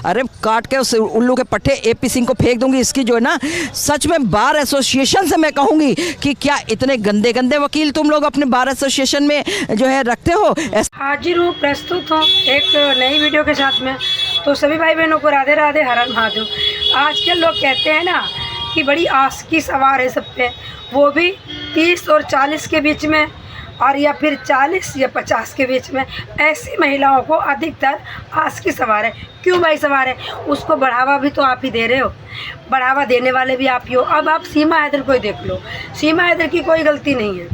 अरे काट के उस उल्लू के पट्टे AP सिंह को फेंक दूंगी। इसकी जो है ना सच में बार एसोसिएशन से मैं कहूंगी कि क्या इतने गंदे गंदे वकील तुम लोग अपने बार एसोसिएशन में जो है रखते हो। हाजिर हूँ, प्रस्तुत हूँ एक नई वीडियो के साथ में। तो सभी भाई बहनों को राधे राधे, हर हर महादेव। आजकल लोग कहते हैं ना कि बड़ी आस की सवार है सब पे, वो भी 30 और 40 के बीच में, और या फिर 40 या 50 के बीच में। ऐसी महिलाओं को अधिकतर आस की सवार है। क्यों भाई सवार है? उसको बढ़ावा भी तो आप ही दे रहे हो, बढ़ावा देने वाले भी आप ही हो। अब आप सीमा हैदर को ही देख लो, सीमा हैदर की कोई गलती नहीं है,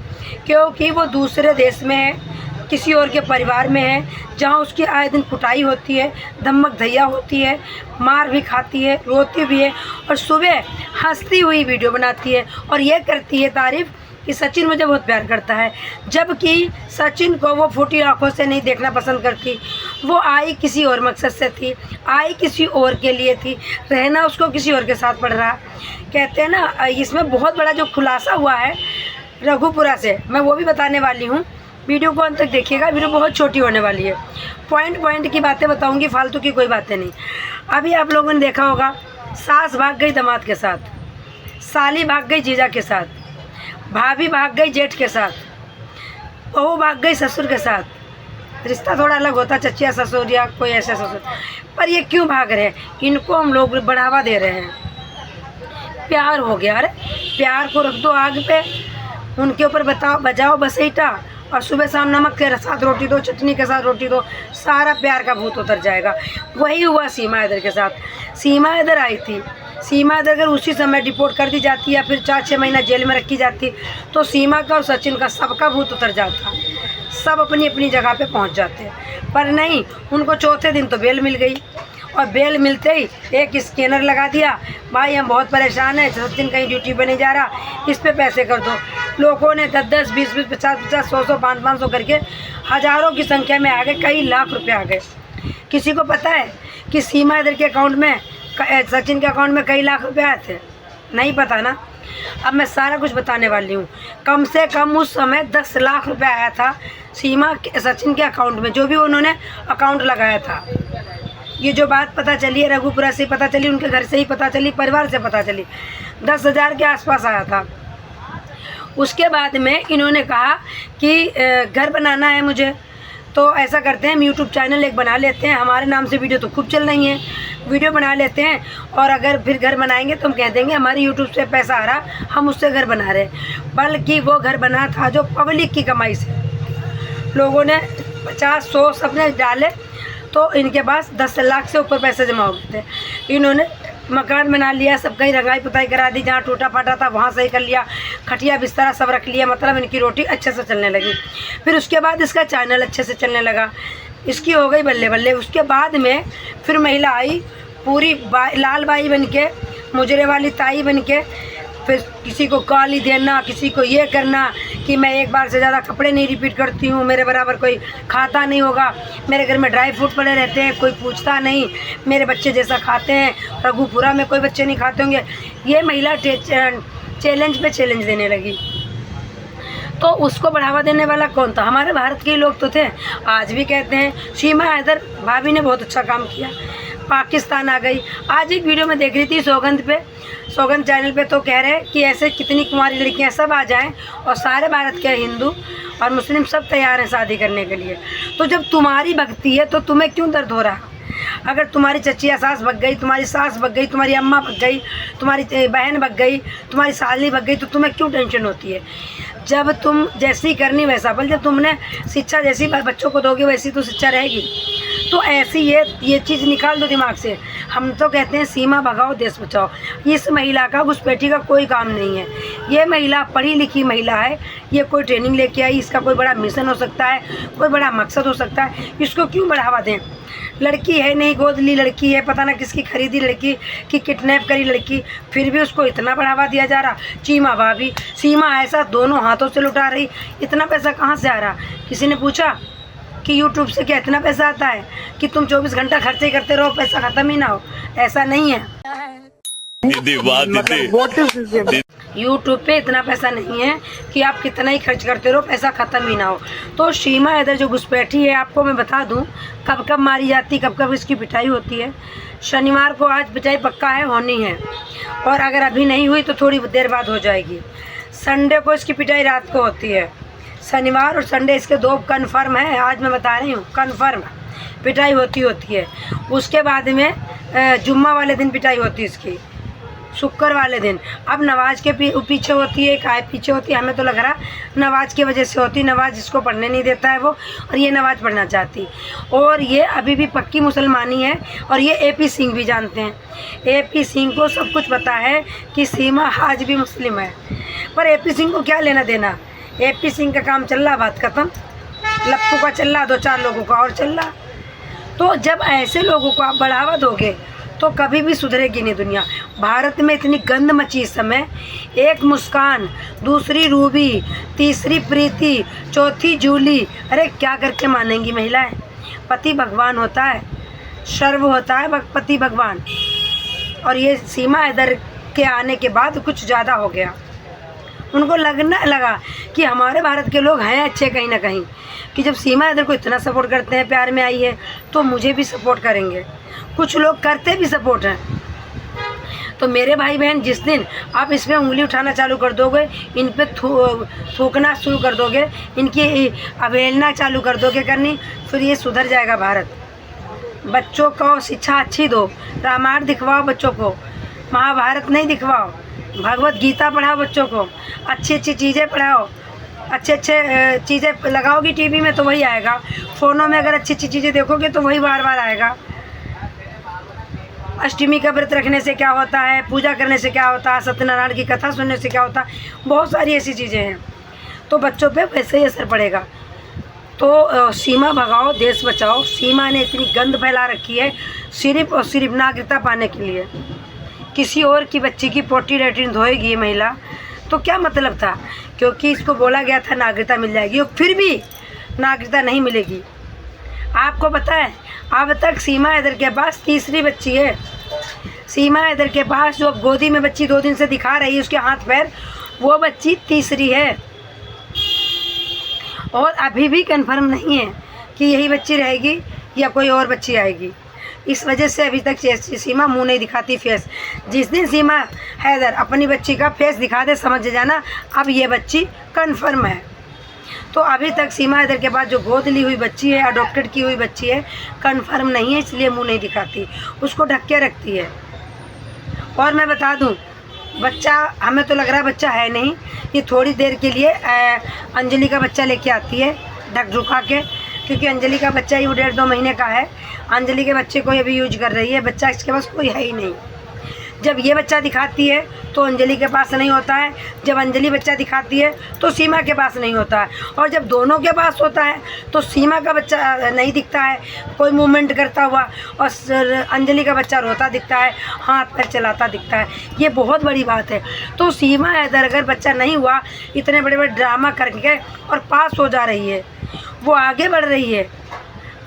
क्योंकि वो दूसरे देश में है, किसी और के परिवार में है, जहाँ उसकी आए दिन कुटाई होती है, धमक धैया होती है, मार भी खाती है, रोती भी है, और सुबह हंसती हुई वीडियो बनाती है और ये करती है तारीफ़ कि सचिन मुझे बहुत प्यार करता है। जबकि सचिन को वो फूटी आंखों से नहीं देखना पसंद करती। वो आई किसी और मकसद से थी, आई किसी और के लिए थी, रहना उसको किसी और के साथ पड़ रहा। कहते हैं ना, इसमें बहुत बड़ा जो खुलासा हुआ है रघुपुरा से, मैं वो भी बताने वाली हूँ। वीडियो को अंत तक देखिएगा, वीडियो बहुत छोटी होने वाली है। पॉइंट की बातें बताऊंगी, फालतू की कोई बातें नहीं। अभी आप लोगों ने देखा होगा, सास भाग गई दामाद के साथ, साली भाग गई जीजा के साथ, भाभी भाग गई जेठ के साथ, बहू भाग गई ससुर के साथ। रिश्ता थोड़ा अलग होता, चचिया ससुर या कोई ऐसा ससुर, पर ये क्यों भाग रहे हैं? इनको हम लोग बढ़ावा दे रहे हैं। प्यार हो गया, अरे प्यार को रख दो आग पे, उनके ऊपर बजाओ बसईटा, और सुबह शाम नमक के साथ रोटी दो, चटनी के साथ रोटी दो, सारा प्यार का भूत उतर जाएगा। वही हुआ सीमा हैदर के साथ। सीमा हैदर आई थी, सीमा हैदर अगर उसी समय डिपोर्ट कर दी जाती या फिर 4-6 महीना जेल में रखी जाती तो सीमा का और सचिन का सबका भूत उतर जाता, सब अपनी अपनी जगह पे पहुंच जाते। पर नहीं, उनको चौथे दिन तो बेल मिल गई, और बेल मिलते ही एक स्कैनर लगा दिया, भाई हम बहुत परेशान हैं, सचिन कहीं ड्यूटी पे नहीं जा रहा, इस पे पैसे कर दो। लोगों ने 10-10, 20-20, 50-50, 100-100, 500-500 करके हज़ारों की संख्या में आ गए, कई लाख रुपए आ गए। किसी को पता है कि सीमा हैदर के अकाउंट में, सचिन के अकाउंट में कई लाख रुपए आए थे? नहीं पता ना। अब मैं सारा कुछ बताने वाली हूँ। कम से कम उस समय 10 लाख रुपए आया था सचिन के अकाउंट में, जो भी उन्होंने अकाउंट लगाया था। ये जो बात पता चली है रघुपुरा से पता चली, उनके घर से ही पता चली, परिवार से पता चली, 10,000 के आसपास आया था। उसके बाद में इन्होंने कहा कि घर बनाना है मुझे, तो ऐसा करते हैं हम यूट्यूब चैनल एक बना लेते हैं, हमारे नाम से वीडियो तो खूब चल रही हैं, वीडियो बना लेते हैं, और अगर फिर घर बनाएंगे तो हम कह देंगे हमारे यूट्यूब से पैसा आ रहा, हम उससे घर बना रहे। बल्कि वो घर बना था जो पब्लिक की कमाई से, लोगों ने 50-100 सबने डाले, तो इनके पास 10 लाख से ऊपर पैसे जमा हो गए थे। इन्होंने मकान बना लिया, सब कहीं रंगाई पुताई करा दी, जहाँ टूटा फाटा था वहाँ सही कर लिया, खटिया बिस्तरा सब रख लिया, मतलब इनकी रोटी अच्छे से चलने लगी। फिर उसके बाद इसका चैनल अच्छे से चलने लगा, इसकी हो गई बल्ले बल्ले। उसके बाद में फिर महिला आई पूरी लाल बाई बन के, मुजरे वाली ताई बन के, फिर किसी को गाली देना, किसी को ये करना कि मैं एक बार से ज़्यादा कपड़े नहीं रिपीट करती हूँ, मेरे बराबर कोई खाता नहीं होगा, मेरे घर में ड्राई फ्रूट पड़े रहते हैं, कोई पूछता नहीं, मेरे बच्चे जैसा खाते हैं, रघुपुरा में कोई बच्चे नहीं खाते होंगे। ये महिला चैलेंज पे चैलेंज देने लगी। तो उसको बढ़ावा देने वाला कौन था? हमारे भारत के लोग तो थे। आज भी कहते हैं सीमा हैदर भाभी ने बहुत अच्छा काम किया, पाकिस्तान आ गई। आज एक वीडियो में देख रही थी सौगंध चैनल पे, तो कह रहे कि ऐसे कितनी कुंवारी लड़कियां सब आ जाएं और सारे भारत के हिंदू और मुस्लिम सब तैयार हैं शादी करने के लिए। तो जब तुम्हारी भक्ति है तो तुम्हें क्यों दर्द हो रहा? अगर तुम्हारी चचिया सास भग गई, तुम्हारी सास भग गई, तुम्हारी अम्मा भग गई, तुम्हारी बहन भग गई, तुम्हारी साली भग गई, तो तुम्हें क्यों टेंशन होती है? जब तुम जैसी करनी वैसा बल, जब तुमने शिक्षा जैसी बच्चों को दोगे वैसी तो शिक्षा रहेगी। तो ऐसी ये चीज़ निकाल दो दिमाग से। हम तो कहते हैं सीमा भगाओ देश बचाओ। इस महिला का घुसपैठी का कोई काम नहीं है। ये महिला पढ़ी लिखी महिला है, ये कोई ट्रेनिंग लेके आई, इसका कोई बड़ा मिशन हो सकता है, कोई बड़ा मकसद हो सकता है, इसको क्यों बढ़ावा दें? लड़की है नहीं, गोद ली लड़की है, पता ना किसकी खरीदी लड़की कि किडनैप करी लड़की, फिर भी उसको इतना बढ़ावा दिया जा रहा। चीमा भाभी, सीमा ऐसा दोनों हाथों से लुटा रही, इतना पैसा कहाँ से आ रहा? किसी ने पूछा कि यूट्यूब से क्या इतना पैसा आता है कि तुम 24 घंटा खर्चे ही करते रहो, पैसा ख़त्म ही ना हो? ऐसा नहीं है। यूट्यूब पे इतना पैसा नहीं है कि आप कितना ही खर्च करते रहो, पैसा ख़त्म ही ना हो। तो सीमा हैदर जो घुसपैठी है, आपको मैं बता दूं कब कब मारी जाती, कब कब इसकी पिटाई होती है। शनिवार को आज पिटाई पक्का है, होनी है, और अगर अभी नहीं हुई तो थोड़ी देर बाद हो जाएगी। संडे को इसकी पिटाई रात को होती है। शनिवार और संडे इसके 2 कन्फर्म है, आज मैं बता रही हूँ कन्फर्म पिटाई होती है। उसके बाद में जुम्मा वाले दिन पिटाई होती है इसकी, शुक्र वाले दिन। अब नवाज के पीछे होती है, काय पीछे होती है, हमें तो लग रहा नवाज की वजह से होती। नवाज इसको पढ़ने नहीं देता है वो, और ये नवाज पढ़ना चाहती, और ये अभी भी पक्की मुसलमानी है। और ये AP सिंह भी जानते हैं, AP सिंह को सब कुछ पता है कि सीमा आज भी मुस्लिम है। पर AP सिंह को क्या लेना देना, AP सिंह का काम चल रहा, बात खत्म। लप्पू का चल रहा, 2-4 लोगों का और चल रहा। तो जब ऐसे लोगों को आप बढ़ावा दोगे तो कभी भी सुधरेगी नहीं दुनिया। भारत में इतनी गंद मची इस समय, एक मुस्कान, दूसरी रूबी, तीसरी प्रीति, चौथी जूली, अरे क्या करके मानेंगी महिलाएं। पति भगवान होता है, सर्व होता है पति भगवान। और ये सीमा हैदर के आने के बाद कुछ ज़्यादा हो गया। उनको लगने लगा कि हमारे भारत के लोग हैं अच्छे कहीं ना कहीं, कि जब सीमा हैदर को इतना सपोर्ट करते हैं, प्यार में आई है, तो मुझे भी सपोर्ट करेंगे। कुछ लोग करते भी सपोर्ट हैं। तो मेरे भाई बहन, जिस दिन आप इसमें उंगली उठाना चालू कर दोगे, इन पे थूकना शुरू कर दोगे, इनकी अवहेलना चालू कर दोगे करनी, फिर ये सुधर जाएगा भारत। बच्चों को शिक्षा अच्छी दो, रामायण दिखवाओ बच्चों को, महाभारत नहीं दिखवाओ, भगवत गीता पढ़ाओ बच्चों को, अच्छी अच्छी चीज़ें पढ़ाओ, अच्छे अच्छे चीज़ें लगाओगी टीवी में तो वही आएगा। फ़ोनों में अगर अच्छी अच्छी चीज़ें देखोगे तो वही बार बार आएगा। अष्टमी का व्रत रखने से क्या होता है, पूजा करने से क्या होता है, सत्यनारायण की कथा सुनने से क्या होता है, बहुत सारी ऐसी चीज़ें हैं। तो बच्चों पे वैसे ही असर पड़ेगा। तो सीमा भगाओ, देश बचाओ। सीमा ने इतनी गंद फैला रखी है सिर्फ और सिर्फ नागरिकता पाने के लिए। किसी और की बच्ची की पोटी लेटरिन धोएगी ये महिला, तो क्या मतलब था, क्योंकि इसको बोला गया था नागरिकता मिल जाएगी, और फिर भी नागरिकता नहीं मिलेगी। आपको पता है अब तक सीमा हैदर के पास तीसरी बच्ची है। सीमा हैदर के पास जो गोदी में बच्ची 2 दिन से दिखा रही है उसके हाथ पैर, वो बच्ची तीसरी है, और अभी भी कंफर्म नहीं है कि यही बच्ची रहेगी या कोई और बच्ची आएगी। इस वजह से अभी तक सीमा मुंह नहीं दिखाती फेस। जिस दिन सीमा हैदर अपनी बच्ची का फेस दिखा दे, समझ जाना अब ये बच्ची कंफर्म है। तो अभी तक सीमा हैदर के पास जो गोद ली हुई बच्ची है, अडॉप्टेड की हुई बच्ची है, कंफर्म नहीं है, इसलिए मुंह नहीं दिखाती, उसको ढक के रखती है। और मैं बता दूं, बच्चा हमें तो लग रहा है बच्चा है नहीं, ये थोड़ी देर के लिए अंजलि का बच्चा लेके आती है ढक ढुका के, क्योंकि अंजलि का बच्चा ही 1.5-2 महीने का है। अंजलि के बच्चे को ये भी यूज कर रही है, बच्चा इसके पास कोई है ही नहीं। जब ये बच्चा दिखाती है तो अंजलि के पास नहीं होता है, जब अंजलि बच्चा दिखाती है तो सीमा के पास नहीं होता है, और जब दोनों के पास होता है तो सीमा का बच्चा नहीं दिखता है कोई मूवमेंट करता हुआ, और अंजलि का बच्चा रोता दिखता है, हाथ पैर चलाता दिखता है। ये बहुत बड़ी बात है। तो सीमा हैदर अगर बच्चा नहीं हुआ, इतने बड़े बड़े ड्रामा करके और पास हो जा रही है, वो आगे बढ़ रही है,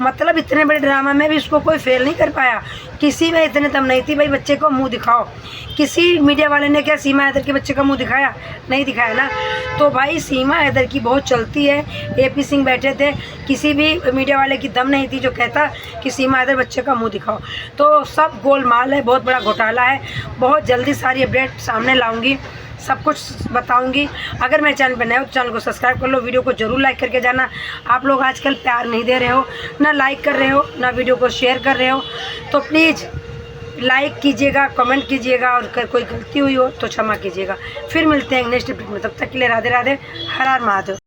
मतलब इतने बड़े ड्रामा में भी उसको कोई फेल नहीं कर पाया। किसी में इतने दम नहीं थी भाई बच्चे को मुंह दिखाओ। किसी मीडिया वाले ने क्या सीमा हैदर के बच्चे का मुंह दिखाया? नहीं दिखाया ना। तो भाई सीमा हैदर की बहुत चलती है। AP सिंह बैठे थे, किसी भी मीडिया वाले की दम नहीं थी जो कहता कि सीमा हैदर बच्चे का मुंह दिखाओ। तो सब गोलमाल है, बहुत बड़ा घोटाला है। बहुत जल्दी सारी अपडेट सामने लाऊंगी, सब कुछ बताऊंगी। अगर मेरे चैनल पर नए हो तो चैनल को सब्सक्राइब कर लो, वीडियो को जरूर लाइक करके जाना। आप लोग आजकल प्यार नहीं दे रहे हो, ना लाइक कर रहे हो, ना वीडियो को शेयर कर रहे हो, तो प्लीज़ लाइक कीजिएगा, कमेंट कीजिएगा, और कोई गलती हुई हो तो क्षमा कीजिएगा। फिर मिलते हैं नेक्स्ट वीडियो में, तब तक के लिए राधे राधे, हर हर महादेव।